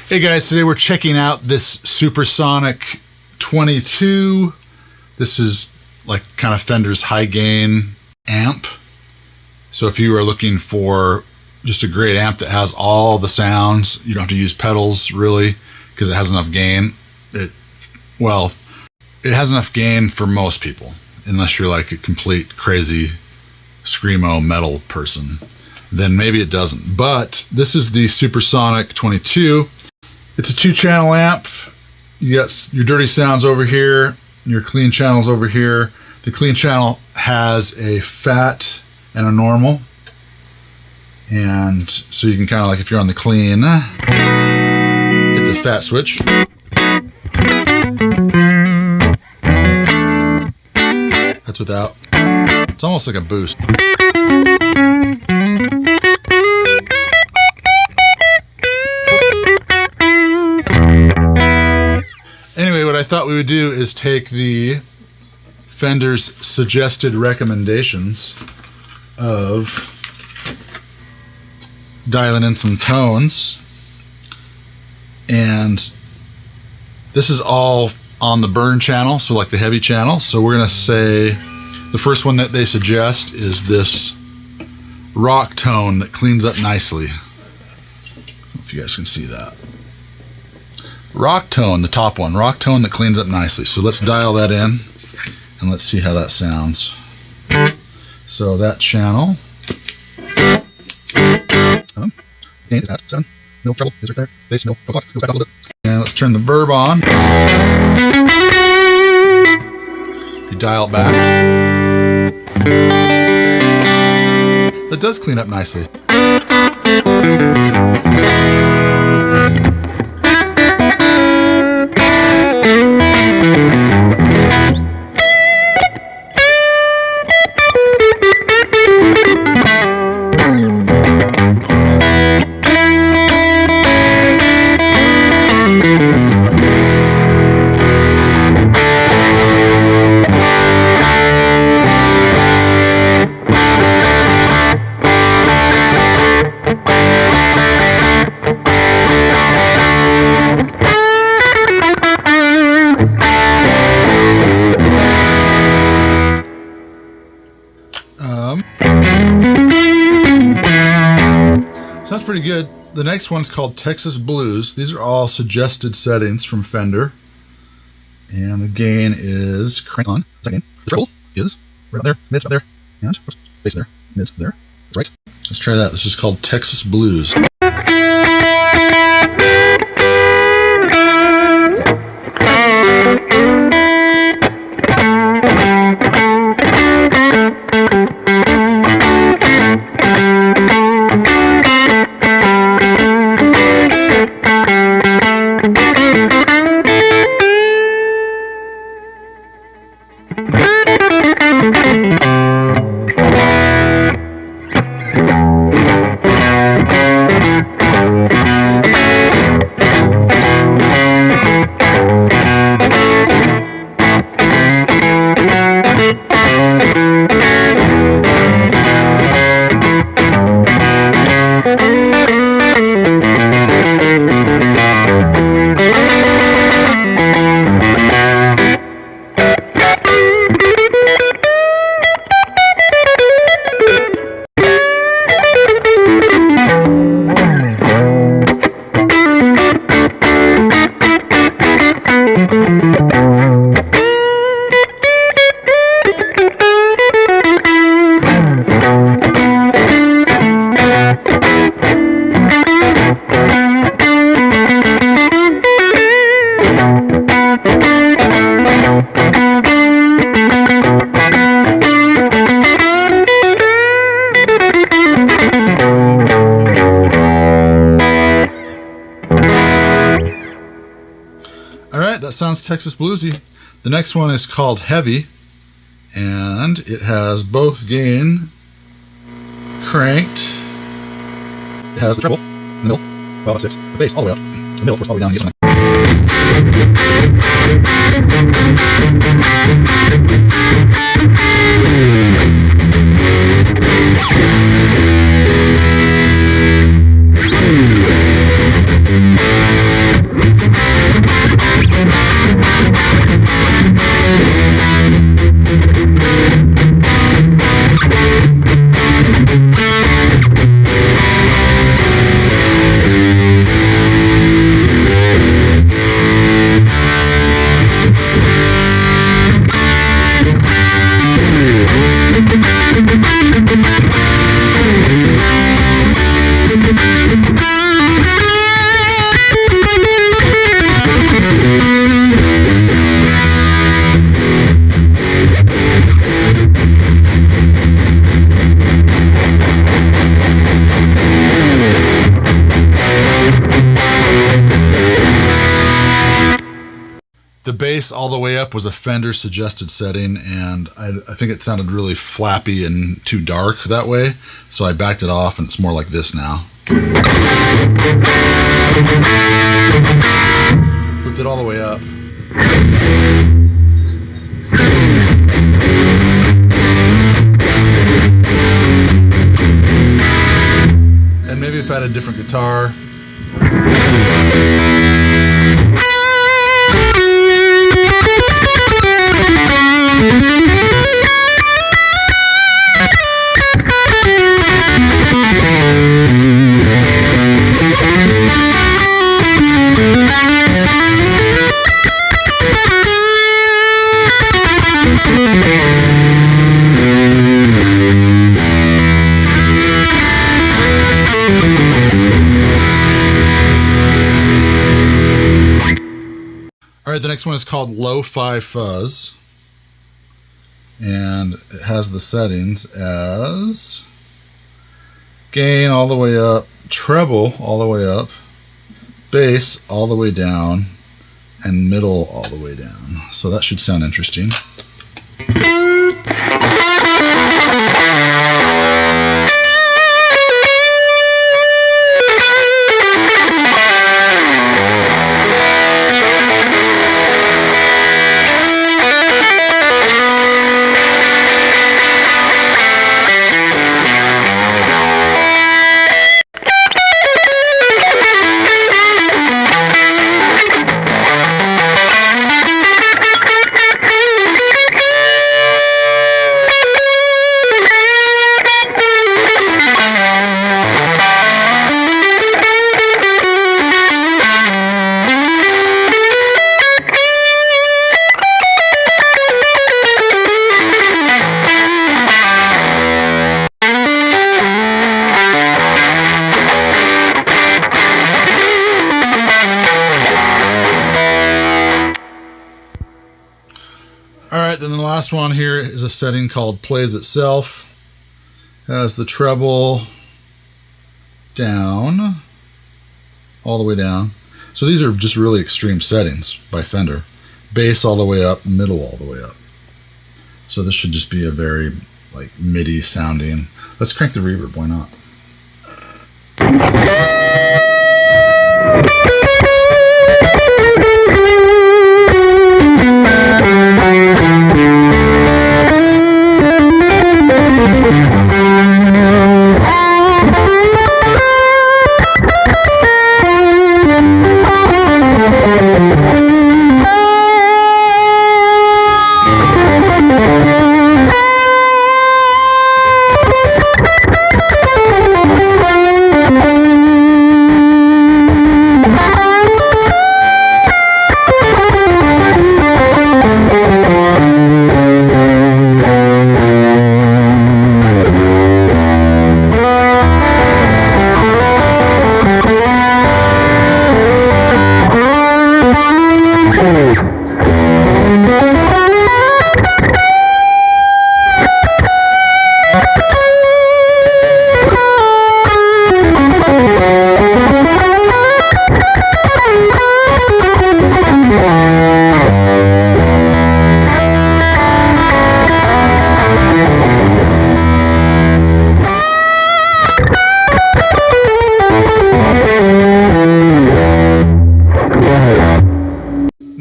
Hey guys, today we're checking out this Supersonic 22. This is like kind of Fender's high gain amp. So if you are looking for just a great amp that has all the sounds, you don't have to use pedals really because it has enough gain. It has enough gain for most people, unless you're like a complete crazy screamo metal person. Then maybe it doesn't. But this is the Supersonic 22. It's a 2-channel amp. You got your dirty sounds over here, your clean channels over here. The clean channel has a fat and a normal. And so you can kind of like, if you're on the clean, hit the fat switch. That's without. It's almost like a boost. Anyway, what I thought we would do is take the Fender's suggested recommendations of dialing in some tones, and this is all on the burn channel, so like the heavy channel. So we're gonna say the first one that they suggest is this rock tone that cleans up nicely. I don't know if you guys can see that. Rock tone, the top one, rock tone that cleans up nicely. So let's dial that in and let's see how that sounds. So that channel, gain is at 7, middle treble is right there, bass, middle, clock, goes back a little bit. And let's turn the verb on. You dial it back. That does clean up nicely. Sounds pretty good. The next one's called Texas Blues. These are all suggested settings from Fender. And the gain is crank on. Second, the treble is right up there, mid's up there, and bass there, mid's there. That's right. Let's try that. This is called Texas Blues. Alright, that sounds Texas bluesy. The next one is called Heavy, and it has both gain cranked. It has the treble in the middle, well, 6, the bass all the way up, the middle, of course, all the way down, and get something. The bass all the way up was a Fender suggested setting, and I think it sounded really flappy and too dark that way, so I backed it off, and it's more like this now. With it all the way up. And maybe if I had a different guitar. All right, the next one is called Lo-Fi Fuzz, and it has the settings as gain all the way up, treble all the way up, bass all the way down, and middle all the way down. So that should sound interesting. Alright, then the last one here is a setting called Plays Itself. Has the treble down, all the way down. So these are just really extreme settings by Fender. Bass all the way up, middle all the way up. So this should just be a very like MIDI sounding. Let's crank the reverb, why not?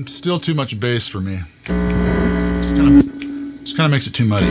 Still too much bass for me. Just kind of makes it too muddy.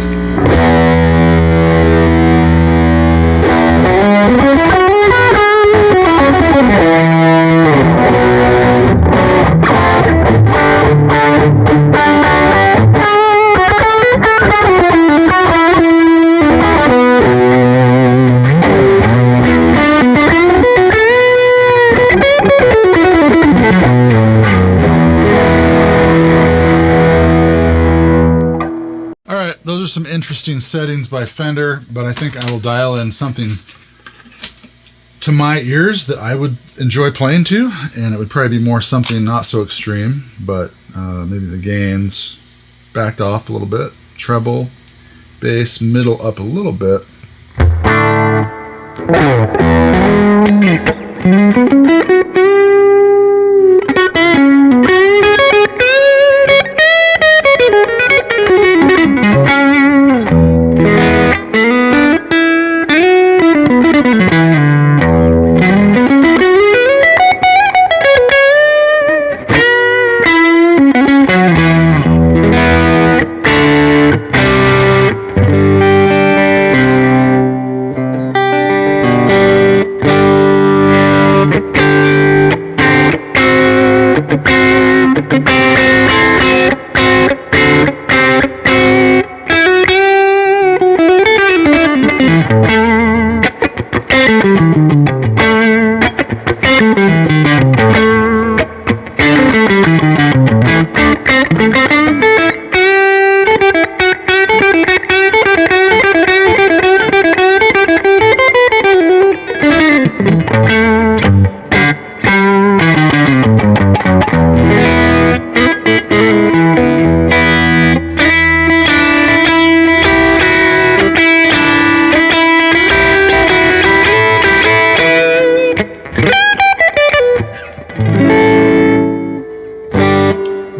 Those are some interesting settings by Fender, but I think I will dial in something to my ears that I would enjoy playing to, and it would probably be more something not so extreme, but maybe the gains backed off a little bit, treble, bass, middle up a little bit.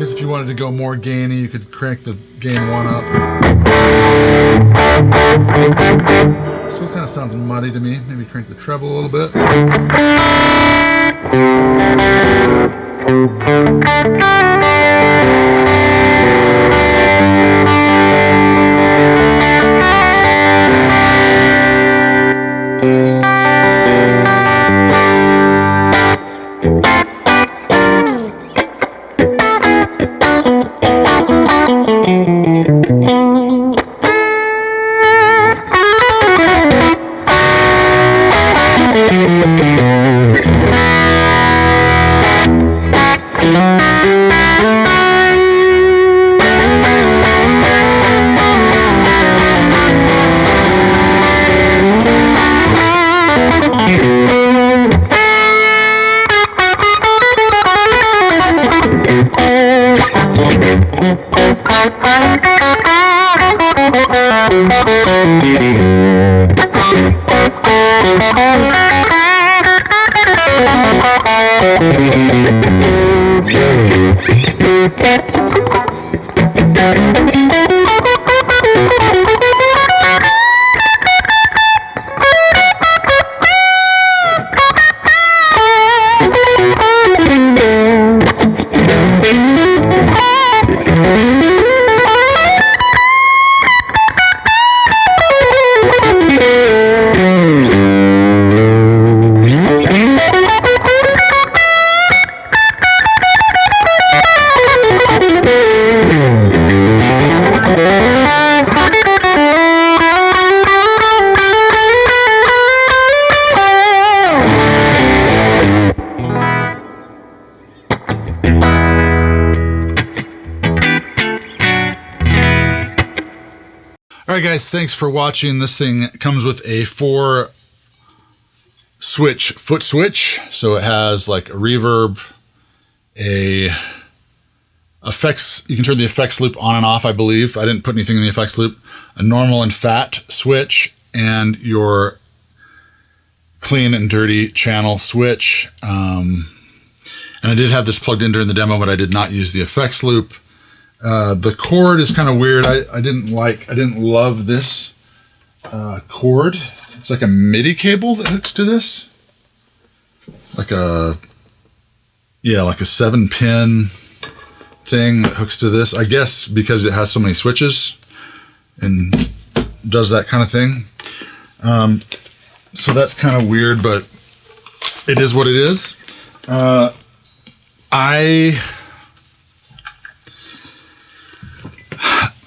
guess if you wanted to go more gainy, you could crank the gain 1 up. Still kind of sounds muddy to me. Maybe crank the treble a little bit. Alright guys, thanks for watching. This thing comes with a 4 switch foot switch. So it has like a reverb, a effects, you can turn the effects loop on and off, I believe. I didn't put anything in the effects loop. A normal and fat switch, and your clean and dirty channel switch. And I did have this plugged in during the demo, but I did not use the effects loop. The cord is kind of weird. I didn't love this cord. It's like a MIDI cable that hooks to this. Like a 7-pin thing that hooks to this. I guess because it has so many switches and does that kind of thing. So that's kind of weird, but it is what it is.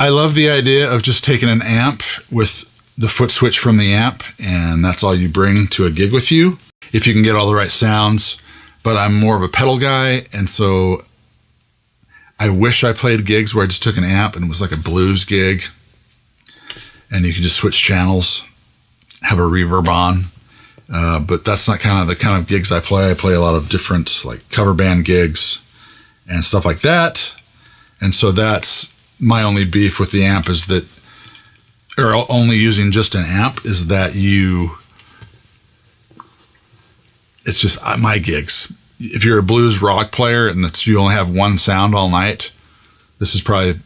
I love the idea of just taking an amp with the foot switch from the amp, and that's all you bring to a gig with you, if you can get all the right sounds. But I'm more of a pedal guy, and so I wish I played gigs where I just took an amp and it was like a blues gig, and you could just switch channels, have a reverb on. But that's not the kind of gigs I play. I play a lot of different like cover band gigs and stuff like that. And so that's my only beef with the amp, is that, or only using just an amp, is that it's just my gigs. If you're a blues rock player and you only have one sound all night, this is probably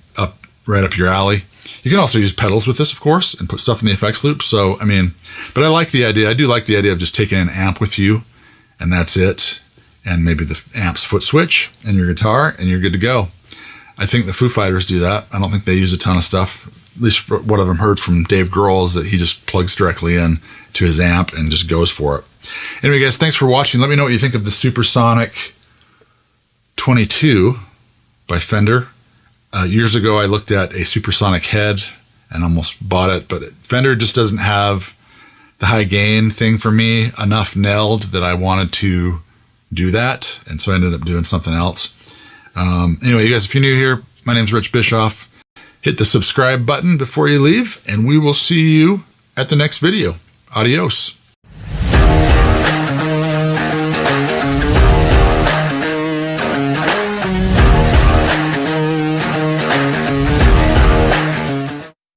right up your alley. You can also use pedals with this, of course, and put stuff in the effects loop. So, I mean, but I like the idea. I do like the idea of just taking an amp with you, and that's it. And maybe the amp's foot switch and your guitar, and you're good to go. I think the Foo Fighters do that. I don't think they use a ton of stuff. At least for what I've heard from Dave Grohl is that he just plugs directly in to his amp and just goes for it. Anyway, guys, thanks for watching. Let me know what you think of the Supersonic 22 by Fender. Years ago, I looked at a Supersonic head and almost bought it, but Fender just doesn't have the high gain thing for me enough nailed that I wanted to do that, and so I ended up doing something else. Anyway, you guys, if you're new here, my name's Rich Bischoff. Hit the subscribe button before you leave, and we will see you at the next video. Adios.